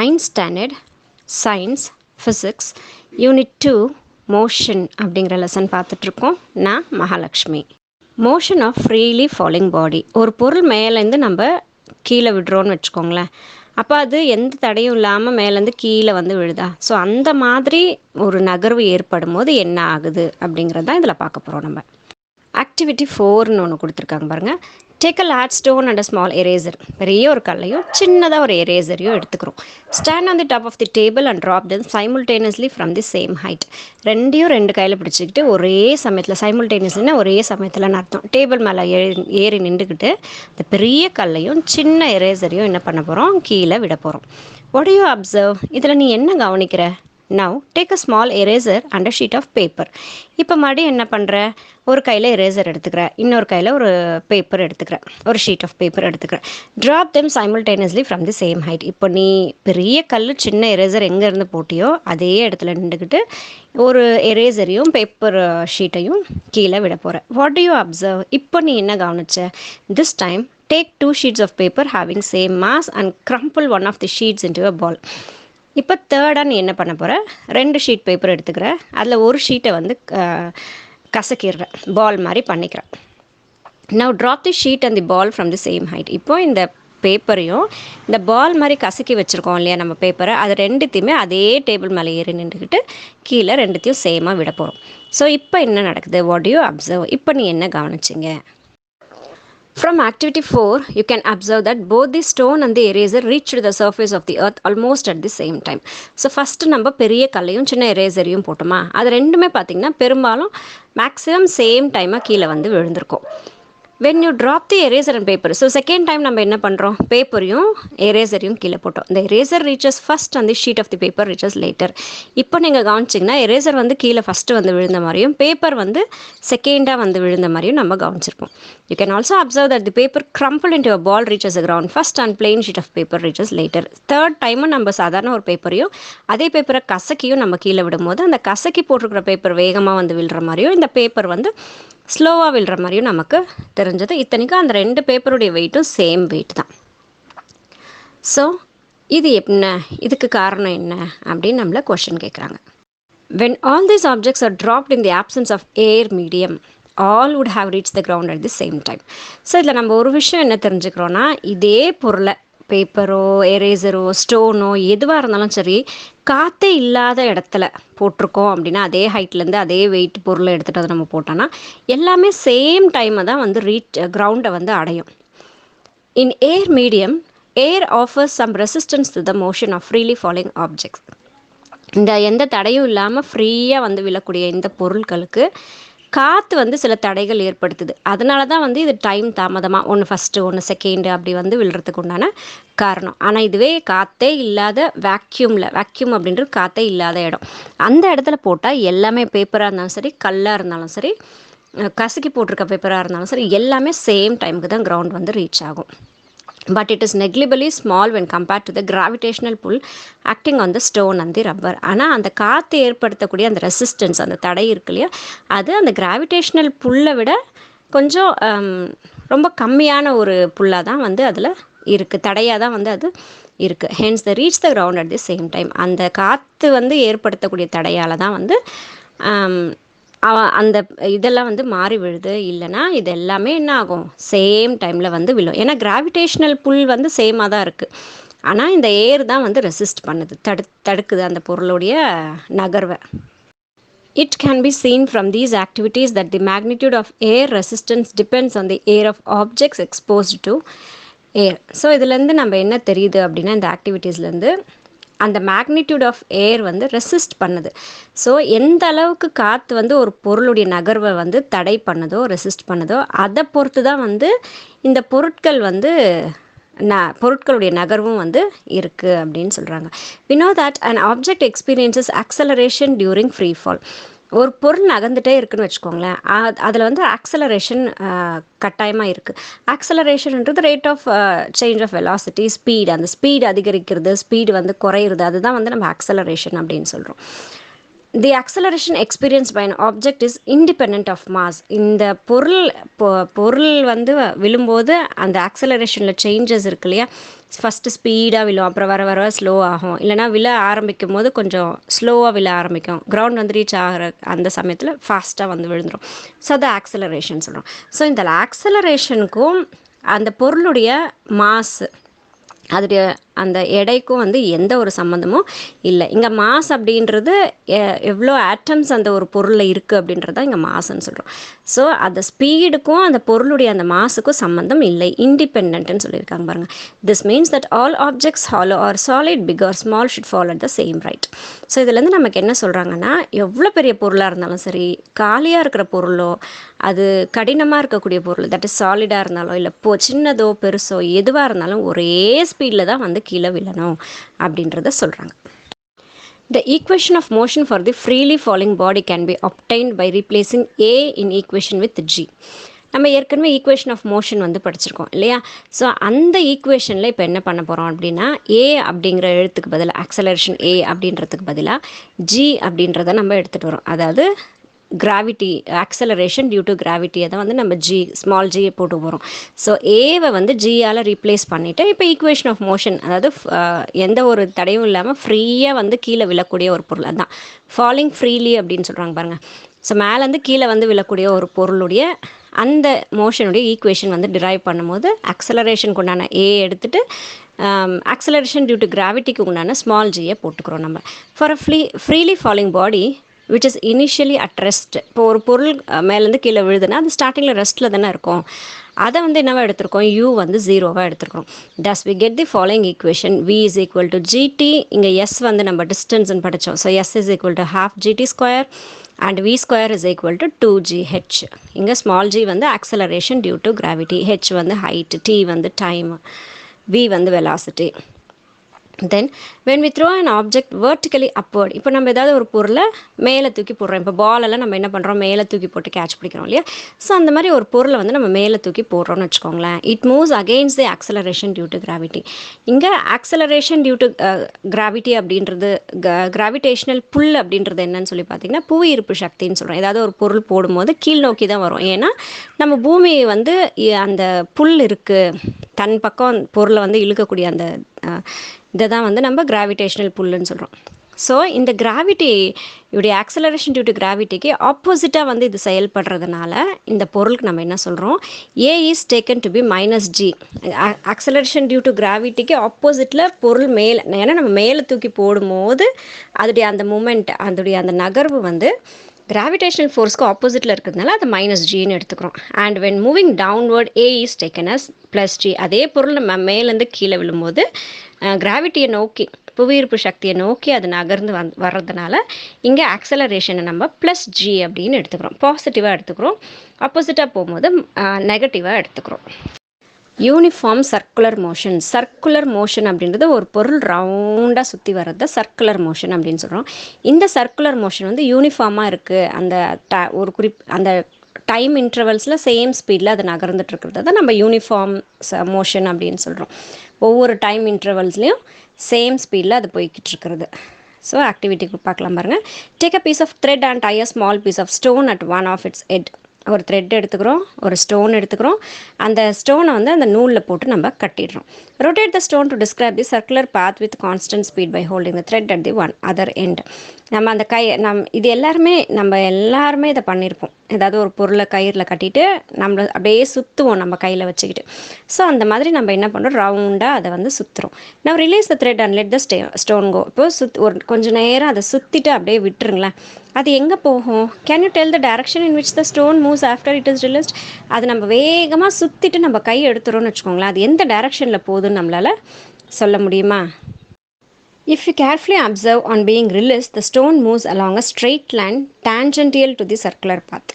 9th standard science physics unit 2 motion அப்படிங்கிற lesson பார்த்துட்ருக்கோம். நான் Mahalakshmi. Motion of freely falling body. ஒரு பொருள் மேலேருந்து நம்ம கீழே விடுறோன்னு வச்சுக்கோங்களேன். அப்போ அது எந்த தடையும் இல்லாமல் மேலேருந்து கீழே வந்து விழுதா? ஸோ அந்த மாதிரி ஒரு நகர்வு ஏற்படும் போது என்ன ஆகுது அப்படிங்கிறது தான் இதில் பார்க்க போகிறோம். நம்ம ஆக்டிவிட்டி 4ன்னு ஒன்று கொடுத்துருக்காங்க பாருங்கள். Take a large stone and a small eraser. பெரிய ஒரு கல்லையும் சின்னதாக ஒரு எரேசரையும் எடுத்துக்கிறோம். Stand on the top of the table and drop them simultaneously from the same height. ரெண்டு கையில் பிடிச்சிக்கிட்டு ஒரே சமயத்தில், சைமுல்டேனியஸ்லினா ஒரே சமயத்தில் அர்த்தம். டேபிள் மேலே ஏறி நின்றுக்கிட்டு இந்த பெரிய கல்லையும் சின்ன எரேசரையும் என்ன பண்ண போகிறோம், கீழே விட போகிறோம். What do you observe? இதில் நீ என்ன கவனிக்கிற? Now take a small eraser and a sheet of paper. இப்போ மறுபடியும் என்ன பண்ணுற, ஒரு கையில் எரேசர் எடுத்துக்கிறேன், இன்னொரு கையில் ஒரு பேப்பர் எடுத்துக்கிறேன், ஒரு ஷீட் ஆஃப் பேப்பர் எடுத்துக்கிறேன். Drop them simultaneously from the same height. இப்போ நீ பெரிய கல் சின்ன எரேசர் எங்கேருந்து போட்டியோ அதே இடத்துல நின்றுக்கிட்டு ஒரு எரேசரையும் பேப்பர் ஷீட்டையும் கீழே விட போகிற. What do you observe? இப்போ நீ என்ன கவனிச்ச? This time take 2 sheets of paper having same mass and crumple one of the sheets into a ball. இப்போ தேர்டாக நீ என்ன பண்ண போகிற, 2 ஷீட் பேப்பர் எடுத்துக்கிற, அதில் ஒரு ஷீட்டை வந்து கசக்கிடுற, பால் மாதிரி பண்ணிக்கிறேன். Now drop the sheet and the ball from the same height. இப்போ இந்த பேப்பரையும் இந்த பால் மாதிரி கசக்கி வச்சுருக்கோம் இல்லையா நம்ம பேப்பரை, அது ரெண்டுத்தையுமே அதே டேபிள் மேலே ஏறி நின்றுக்கிட்டு கீழே ரெண்டுத்தையும் சேமாக விட போகிறோம். ஸோ இப்போ என்ன நடக்குது? What do you observe? இப்போ நீ என்ன கவனிச்சிங்க? From activity 4, you can observe that both the stone and the eraser reached the surface of the earth almost at the same time. So first நம்ம பெரிய கல்லையும் சின்ன எரேசரையும் போட்டோமா, அது ரெண்டுமே பார்த்திங்கன்னா பெரும்பாலும் மேக்ஸிமம் சேம் டைமாக கீழே வந்து விழுந்திருக்கும். when you drop the eraser and paper, so second time நம்ம என்ன பண்ணுறோம், பேப்பரையும் எரேசரையும் கீழே போட்டோம். the eraser reaches first and the sheet of the paper reaches later. இப்போ நீங்கள் கவனிச்சிங்கன்னா எரேசர் வந்து கீழே ஃபஸ்ட்டு வந்து விழுந்த மாதிரியும் பேப்பர் வந்து செகண்டாக வந்து விழுந்த மாதிரியும் நம்ம கவனிச்சிருப்போம். you can also observe that the paper crumpled into a ball reaches the ground first and plain sheet of paper reaches later. Third டைமும் நம்ம சாதாரண ஒரு பேப்பரையும் அதே பேப்பரை கசக்கியும் நம்ம கீழே விடும்போது அந்த கசக்கி போட்டிருக்கிற பேப்பர் வேகமாக வந்து விழுற மாதிரியும் இந்த பேப்பர் வந்து ஸ்லோவாக விழுற மாதிரியும் நமக்கு தெரிஞ்சது. இத்தனைக்கும் அந்த 2 பேப்பருடைய வெயிட்டும் சேம் வெயிட் தான். ஸோ இது என்ன, இதுக்கு காரணம் என்ன அப்படின்னு நம்மளை கொஷின் கேட்குறாங்க. when all these objects are dropped in the absence of air medium, all would have reached the ground at the same time. So இதில் நம்ம ஒரு விஷயம் என்ன தெரிஞ்சுக்கிறோன்னா, இதே பொருளை பேப்பரோ எரேசரோ ஸ்டோனோ எதுவாக இருந்தாலும் சரி, காற்றே இல்லாத இடத்துல போட்டிருக்கோம் அப்படின்னா அதே ஹைட்லேருந்து அதே வெயிட் பொருளை எடுத்துகிட்டு வந்து நம்ம போட்டோன்னா எல்லாமே சேம் டைமை தான் வந்து கிரவுண்டை வந்து அடையும். In air medium, air offers some resistance to the motion of freely falling objects. இந்த எந்த தடையும் இல்லாமல் ஃப்ரீயாக வந்து விழக்கூடிய இந்த பொருட்களுக்கு காற்று வந்து சில தடைகள் ஏற்படுத்துது. அதனால தான் வந்து இது டைம் தாமதமாக ஒன்று ஃபஸ்ட்டு ஒன்று செகண்டு அப்படி வந்து விழுறதுக்கு உண்டான காரணம். ஆனால் இதுவே காற்றே இல்லாத வேக்யூம் அப்படின்றது காற்றே இல்லாத இடம், அந்த இடத்துல போட்டால் எல்லாமே பேப்பராக இருந்தாலும் சரி, கல்லாக இருந்தாலும் சரி, கசக்கி போட்டிருக்க பேப்பராக இருந்தாலும் சரி, எல்லாமே சேம் டைமுக்கு தான் கிரவுண்ட் வந்து ரீச் ஆகும். but it is negligibly small when compared to the gravitational pull acting on the stone and the rubber. ஆனால் அந்த காற்று ஏற்படுத்தக்கூடிய அந்த ரெசிஸ்டன்ஸ், அந்த தடை இருக்கு இல்லையா, அது அந்த கிராவிடேஷ்னல் புல்லை விட கொஞ்சம் ரொம்ப கம்மியான ஒரு புல்லாக தான் வந்து அதில் இருக்குது, தடையாக தான் வந்து அது இருக்குது. Hence the reach the ground at the same time. அந்த காற்று வந்து ஏற்படுத்தக்கூடிய தடையால் தான் வந்து அந்த இதெல்லாம் வந்து மாறி விழுது. இல்லைனா இது எல்லாமே என்ன ஆகும், சேம் டைமில் வந்து விழும். ஏன்னா கிராவிடேஷ்னல் புல் வந்து சேமாக தான் இருக்குது, ஆனால் இந்த ஏர் தான் வந்து ரெசிஸ்ட் பண்ணுது, தடுக்குது அந்த பொருளுடைய நகர்வை. It can be seen from these activities that the magnitude of air resistance depends on the air of objects exposed to air. So இதுலேருந்து நம்ம என்ன தெரியுது அப்படின்னா, இந்த ஆக்டிவிட்டீஸ்லேருந்து அந்த மேக்னிடியூட் ஆஃப் ஏர் வந்து ரெசிஸ்ட் பண்ணுது. ஸோ எந்த அளவுக்கு காற்று வந்து ஒரு பொருளுடைய நகர்வை வந்து தடை பண்ணுதோ, ரெசிஸ்ட் பண்ணுதோ, அதை பொறுத்து தான் வந்து இந்த பொருட்கள் வந்து பொருட்களுடைய நகர்வும் வந்து இருக்குது அப்படின்னு சொல்கிறாங்க. we know that an object experiences acceleration during free fall. ஒரு பொருள் நகர்ந்துட்டே இருக்குன்னு வச்சுக்கோங்களேன், அதில் வந்து ஆக்சலரேஷன் கட்டாயமாக இருக்குது. ஆக்சலரேஷன்ன்றது rate of change of velocity, speed, அந்த ஸ்பீடு அதிகரிக்கிறது, ஸ்பீடு வந்து குறையிறது, அதுதான் வந்து நம்ம ஆக்சலரேஷன் அப்படின்னு சொல்கிறோம். தி acceleration experienced by an object is independent of mass. இந்த பொருள் வந்து விழும்போது அந்த ஆக்சலரேஷனில் சேஞ்சஸ் இருக்கு இல்லையா, ஃபஸ்ட்டு ஸ்பீடாக விழும், அப்புறம் வர வர ஸ்லோ ஆகும், இல்லைனா விழ ஆரம்பிக்கும் போது கொஞ்சம் ஸ்லோவாக விழ ஆரம்பிக்கும், கிரவுண்ட் வந்து ரீச் ஆகிற அந்த சமயத்தில் ஃபாஸ்ட்டாக வந்து விழுந்துடும். ஸோ அதை ஆக்சலரேஷன் சொல்கிறோம். ஸோ இந்த ஆக்சலரேஷனுக்கும் அந்த பொருளுடைய மாஸு, அதோடைய அந்த எடைக்கும் வந்து எந்த ஒரு சம்மந்தமும் இல்லை. இங்கே மாஸ் அப்படின்றது எவ்வளோ ஆட்டம்ஸ் அந்த ஒரு பொருளில் இருக்குது அப்படின்றது தான் இங்கே மாஸ்ன்னு சொல்கிறோம். ஸோ அந்த ஸ்பீடுக்கும் அந்த பொருளுடைய அந்த மாஸுக்கும் சம்மந்தம் இல்லை, இண்டிபெண்ட்னு சொல்லியிருக்காங்க பாருங்கள். This means that all objects hollow or solid big or small should follow at the same right. So இதுலேருந்து நமக்கு என்ன சொல்கிறாங்கன்னா, எவ்வளோ பெரிய பொருளாக இருந்தாலும் சரி, காலியாக இருக்கிற பொருளோ, அது கடினமாக இருக்கக்கூடிய பொருள், தட் இஸ் சாலிடாக இருந்தாலும் இல்லை சின்னதோ பெருசோ எதுவாக இருந்தாலும் ஒரே ஸ்பீடில் தான் வந்து கீழே விழணும் அப்படின்றத சொல்கிறாங்க. The equation of motion for the freely falling body can be obtained by replacing A in equation with G. நம்ம ஏற்கனவே ஈக்குவேஷன் ஆஃப் மோஷன் வந்து படிச்சிருக்கோம் இல்லையா. ஸோ அந்த ஈக்குவேஷனில் இப்போ என்ன பண்ண போகிறோம் அப்படின்னா, ஏ அப்படிங்கிற எழுத்துக்கு பதிலாக, ஆக்சலரேஷன் ஏ அப்படின்றதுக்கு பதிலாக ஜி அப்படின்றத நம்ம எடுத்துகிட்டு வரோம். அதாவது கிராவிட்டி, ஆக்சலரேஷன் டியூ டு கிராவிட்டியை தான் வந்து நம்ம ஜி, ஸ்மால் ஜியை போட்டு போகிறோம். ஸோ ஏவை வந்து ஜியால் ரீப்ளேஸ் பண்ணிவிட்டு இப்போ ஈக்குவேஷன் ஆஃப் மோஷன், அதாவது எந்த ஒரு தடையும் இல்லாமல் ஃப்ரீயாக வந்து கீழே விழக்கூடிய ஒரு பொருள், அதுதான் ஃபாலிங் ஃப்ரீலி அப்படின்னு சொல்கிறாங்க பாருங்கள். ஸோ மேலேருந்து கீழே வந்து விழக்கூடிய ஒரு பொருளுடைய அந்த மோஷனுடைய ஈக்குவேஷன் வந்து டிரைவ் பண்ணும்போது ஆக்சலரேஷனுக்கு உண்டான ஏ எடுத்துகிட்டு ஆக்சலரேஷன் டியூ டு கிராவிட்டிக்கு உண்டான ஸ்மால் ஜியை போட்டுக்கிறோம் நம்ம. For a freely falling body which is initially at rest. இப்போ ஒரு பொருள் மேலேருந்து கீழே விழுதுன்னா அது ஸ்டார்டிங்கில் ரெஸ்ட்டில் தானே இருக்கும். அதை வந்து என்னவா எடுத்திருக்கோம், யூ வந்து 0வாக எடுத்துருக்கோம். Thus we get the following equation, v is equal to gt, இங்கே எஸ் வந்து நம்ம டிஸ்டன்ஸ்ன்னு படித்தோம். So s is equal to ½ gt square and v square is equal to 2gh. இங்கே ஸ்மால் ஜி வந்து acceleration due to gravity, h வந்து height, t வந்து time, v வந்து velocity. Then when we throw an object vertically upward, இப்போ நம்ம ஏதாவது ஒரு பொருளை மேலே தூக்கி போடுறோம். இப்போ பாலெல்லாம் நம்ம என்ன பண்ணுறோம், மேலே தூக்கி போட்டு கேட்ச் பிடிக்கிறோம் இல்லையா. ஸோ அந்த மாதிரி ஒரு பொருளை வந்து நம்ம மேலே தூக்கி போடுறோம்னு வச்சுக்கோங்களேன். It moves against the acceleration due to gravity. இங்கே ஆக்சலரேஷன் டியூ டு கிராவிட்டி அப்படின்றது, கிராவிடேஷனல் புல் அப்படின்றது என்னன்னு சொல்லி பார்த்தீங்கன்னா புவியீர்ப்பு சக்தின்னு சொல்கிறோம். ஏதாவது ஒரு பொருள் போடும்போது கீழ் நோக்கி தான் வரும். ஏன்னா நம்ம பூமி வந்து அந்த புல் இருக்குது, தன் பக்கம் பொருளை வந்து இழுக்கக்கூடிய அந்த இதை தான் வந்து நம்ம கிராவிடேஷனல் புல்லுன்னு சொல்கிறோம். ஸோ இந்த கிராவிட்டி இப்படி ஆக்சலரேஷன் டியூ டு கிராவிட்டிக்கு ஆப்போசிட்டாக வந்து இது செயல்படுறதுனால இந்த பொருளுக்கு நம்ம என்ன சொல்கிறோம், a is taken to be -g. Acceleration due to கிராவிட்டிக்கு ஆப்போசிட்டில் பொருள் மேலே, ஏன்னா நம்ம மேலே தூக்கி போடும்போது அதோடைய அந்த மூமெண்ட், அதோடைய அந்த நகர்வு வந்து கிராவிடேஷனல் ஃபோர்ஸ்க்கு ஆப்போசிட்டில் இருக்கிறதுனால அதை -gன்னு எடுத்துக்கிறோம். And when moving downward a is taken as +g. அதே பொருள் நம்ம மேலேருந்து கீழே விழும்போது கிராவிட்டியை நோக்கி, புவியீர்ப்பு சக்தியை நோக்கி அது நகர்ந்து வர்றதுனால இங்கே ஆக்சலரேஷனை நம்ம +g அப்படின்னு எடுத்துக்கிறோம், பாசிட்டிவாக எடுத்துக்கிறோம். ஆப்போசிட்டாக போகும்போது நெகட்டிவாக எடுத்துக்கிறோம். Uniform circular motion. Circular motion அப்படின்றது ஒரு பொருள் ரவுண்டாக சுற்றி வர்றது சர்க்குலர் மோஷன் அப்படின்னு சொல்கிறோம். இந்த சர்க்குலர் மோஷன் வந்து யூனிஃபார்மாக இருக்குது, அந்த ஒரு அந்த டைம் இன்டர்வல்ஸில் சேம் ஸ்பீடில் அது நகர்ந்துட்டு இருக்கிறது தான் நம்ம யூனிஃபார்ம் மோஷன் அப்படின்னு சொல்கிறோம். ஒவ்வொரு டைம் இன்டர்வல்ஸ்லேயும் சேம் ஸ்பீடில் அது போய்கிட்டு இருக்கிறது. ஸோ ஆக்டிவிட்டிக்கு பார்க்கலாம் பாருங்கள். Take a piece of thread and tie a small piece of stone at one of its end. ஒரு த்ரெட் எடுத்துக்கிறோம், ஒரு ஸ்டோன் எடுத்துக்கிறோம், அந்த ஸ்டோனை வந்து அந்த நூலில் போட்டு நம்ம கட்டிடுறோம். Rotate the stone to describe the circular path with constant speed by holding the thread at the other end. நம்ம அந்த இது நம்ம எல்லாருமே இதை பண்ணியிருப்போம். ஏதாவது ஒரு பொருளை கயிறில் கட்டிட்டு நம்மளை அப்படியே சுற்றுவோம் நம்ம கையில் வச்சுக்கிட்டு. ஸோ அந்த மாதிரி நம்ம என்ன பண்ணுறோம், ரவுண்டாக அதை வந்து சுற்றுறோம். நம்ம release the thread and let the stone go. இப்போ ஒரு கொஞ்சம் நேரம் அதை சுற்றிட்டு அப்படியே விட்டுருங்களேன். அது எங்கே போகும்? Can you tell the direction in which the stone moves after it is released? அது நம்ம வேகமாக சுற்றிட்டு நம்ம கை எடுத்துகிறோம்னு வச்சுக்கோங்களேன், அது எந்த டைரக்ஷனில் போகுதுன்னு நம்மளால் சொல்ல முடியுமா? If you carefully observe on being released, the stone moves along a straight line tangential to the circular path.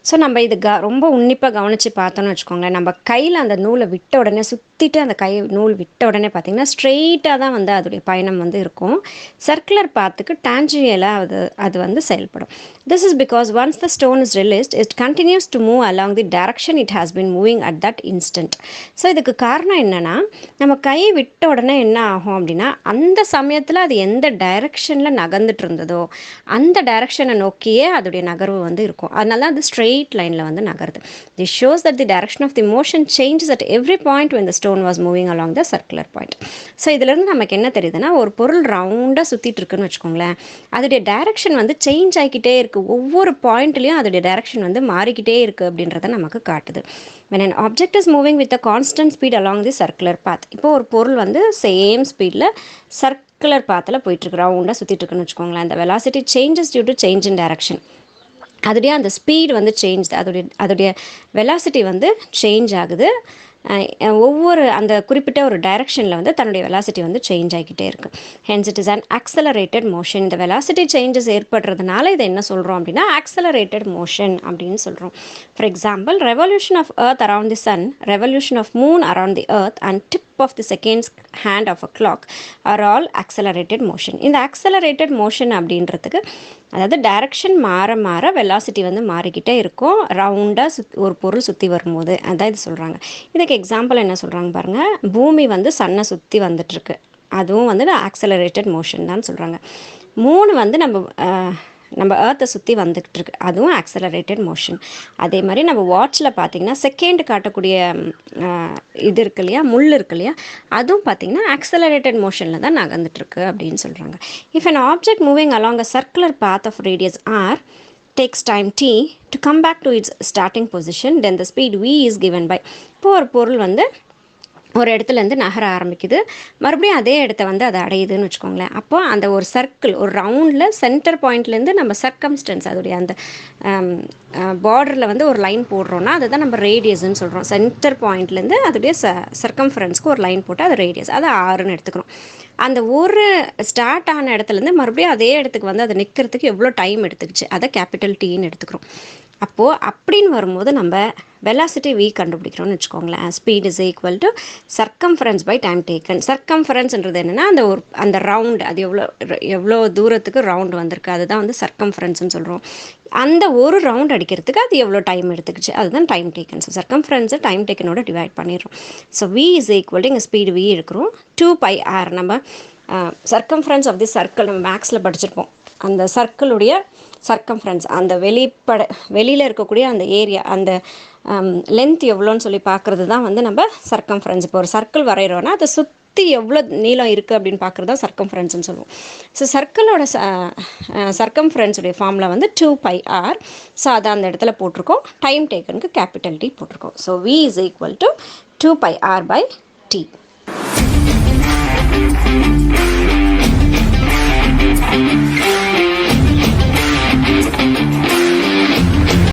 So நம்ம இது ரொம்ப உன்னிப்பாக கவனித்து பார்த்தோன்னு வச்சுக்கோங்களேன், நம்ம கையில் அந்த நூலை விட்ட உடனே சுற்றிட்டு அந்த நூல் விட்ட உடனே பார்த்திங்கன்னா ஸ்ட்ரெயிட்டாக தான் வந்து அதோடைய பயணம் வந்து இருக்கும். சர்க்குலர் பாத்துக்கு டான்ஜென்ஷியலாக அது வந்து செயல்படும். This is because once the stone is released it continues to move along the direction it has been moving at that instant. So இதுக்கு காரணம் என்னென்னா, நம்ம கையை விட்ட உடனே என்ன ஆகும் அப்படின்னா, அந்த சமயத்தில் அது எந்த டைரக்ஷனில் நகர்ந்துட்டு இருந்ததோ அந்த டைரக்ஷனை நோக்கியே அதோடைய நகர்வு வந்து இருக்கும். அதனால தான் அது ஸ்ட்ரெயிட் லைனில் வந்து நகருது. This shows that the direction of the motion changes at every point when the stone was moving along the circular point. So இதுலேருந்து நமக்கு என்ன தெரியுதுன்னா, ஒரு பொருள் ரவுண்டாக சுற்றிட்டு இருக்குன்னு வச்சுக்கோங்களேன், அதோடைய டைரக்ஷன் வந்து சேஞ்ச் ஆகிக்கிட்டே இருக்குது. ஒவ்வொரு பாயிண்ட்லேயும் அதோடைய டைரக்ஷன் வந்து மாறிக்கிட்டே இருக்குது அப்படின்றத நமக்கு காட்டுது. When an object is moving with a constant speed along the circular path, இப்போ ஒரு பொருள் வந்து சேம் ஸ்பீடில் சர்க்குலர் பாத்தில் போயிட்டுருக்கு, ரவுண்டாக சுற்றிட்டு இருக்குன்னு வச்சுக்கோங்களேன், அந்த velocity changes due to change in direction. அதோடைய அந்த ஸ்பீடு வந்து சேஞ்ச், அதோடைய வெலாசிட்டி வந்து சேஞ்ச் ஆகுது. ஒவ்வொரு அந்த குறிப்பிட்ட ஒரு டைரக்ஷனில் வந்து தன்னுடைய வெலாசிட்டி வந்து சேஞ்ச் ஆகிக்கிட்டே இருக்குது. Hence it is an accelerated motion. இந்த வெலாசிட்டி சேஞ்சஸ் ஏற்படுறதுனால இதை என்ன சொல்கிறோம் அப்படின்னா ஆக்சலரேட்டட் மோஷன் அப்படின்னு சொல்கிறோம். For example, revolution of earth around the sun, revolution of moon around the earth and dip of the seconds hand of a clock are all accelerated motion. இந்த accelerated motion அப்படின்றதுக்கு அதாவது direction மாற மாற velocity வந்து மாறிக்கிட்டே இருக்கும் ரவுண்டாக ஒரு பொருள் சுற்றி வரும்போது. அதான் இது சொல்கிறாங்க. இதுக்கு எக்ஸாம்பிள் என்ன சொல்கிறாங்க பாருங்கள், பூமி வந்து சன்னை சுற்றி வந்துட்டுருக்கு, அதுவும் வந்து ஆக்சலரேட்டட் மோஷன் தான் சொல்கிறாங்க. மூணு வந்து நம்ம ஏர்த்தை சுற்றி வந்துக்கிட்டு இருக்கு, அதுவும் ஆக்சலரேட்டட் மோஷன். அதே மாதிரி நம்ம வாட்சில் பார்த்திங்கன்னா செகண்ட் காட்டக்கூடிய இது இருக்கு இல்லையா, முள் இருக்கு இல்லையா, அதுவும் பார்த்திங்கன்னா ஆக்சலரேட்டட் மோஷனில் தான் நகர்ந்துட்டுருக்கு அப்படின்னு சொல்கிறாங்க. If an object moving along a circular path of radius r takes time t to come back to its starting position, then the speed v is given by. இப்போ ஒரு பொருள் வந்து ஒரு இடத்துலேருந்து நகர ஆரம்பிக்குது, மறுபடியும் அதே இடத்த வந்து அதை அடையுதுன்னு வச்சுக்கோங்களேன். அப்போ அந்த ஒரு சர்க்கிள், ஒரு ரவுண்டில் சென்டர் பாயிண்ட்லேருந்து நம்ம சர்க்கம்ஸ்டன்ஸ் அதோடைய அந்த பார்டரில் வந்து ஒரு லைன் போடுறோன்னா அதுதான் நம்ம ரேடியஸ்ன்னு சொல்கிறோம். சென்டர் பாயிண்ட்லேருந்து அதோடைய சர்க்கம்ஃபரன்ஸ்க்கு ஒரு லைன் போட்டு அது ரேடியஸ், அது ஆறுன்னு எடுத்துக்கிறோம். அந்த ஒரு ஸ்டார்ட் ஆன இடத்துலேருந்து மறுபடியும் அதே இடத்துக்கு வந்து அதை நிற்கிறதுக்கு எவ்வளோ டைம் எடுத்துக்கிச்சு, அதை கேபிட்டல் டீன்னு எடுத்துக்கிறோம். அப்போது அப்படின்னு வரும்போது நம்ம வெலாசிட்டி v கண்டுபிடிக்கிறோம்னு வச்சுக்கோங்களேன். Speed is equal to circumference by time taken. சர்க்கம்ஃபரன்ஸ்ன்றது என்னென்னா அந்த ரவுண்டு, அது எவ்வளோ தூரத்துக்கு ரவுண்டு வந்திருக்கு, அதுதான் வந்து சர்க்கம்ஃபரன்ஸ்னு சொல்கிறோம். அந்த ஒரு ரவுண்ட் அடிக்கிறதுக்கு அது எவ்வளோ டைம் எடுத்துக்கிச்சு, அதுதான் டைம் டேக்கன். ஸோ சர்க்கம்ஃபரன்ஸை டைம் டேக்கனோட டிவைட் பண்ணிடுறோம். So v is equal to இங்கே ஸ்பீடு v இருக்கிறோம் 2πr. நம்ம சர்க்கம்ஃபரன்ஸ் ஆஃப் தி சர்க்கிள் நம்ம மேக்ஸில் படிச்சிருப்போம். அந்த சர்க்கிளுடைய சர்க்கம்ஃபரன்ஸ், அந்த வெளியில் இருக்கக்கூடிய அந்த ஏரியா, அந்த லென்த் எவ்வளோன்னு சொல்லி பார்க்குறது தான் வந்து நம்ம சர்க்கம்ஃபரன்ஸ். இப்போ ஒரு சர்க்கிள் வரைகிறோன்னா அதை சுற்றி எவ்வளோ நீளம் இருக்குது அப்படின்னு பார்க்குறது தான் சர்க்கம்ஃபரன்ஸ்னு சொல்லுவோம். ஸோ சர்க்கிளோட சர்க்கம்ஃபரன்ஸுடைய ஃபார்மில் வந்து 2πr. ஸோ அதை அந்த இடத்துல போட்டிருக்கோம். டைம் டேக்கனுக்கு கேபிட்டல் டி போட்டிருக்கோம். So v is equal to 2πr by t.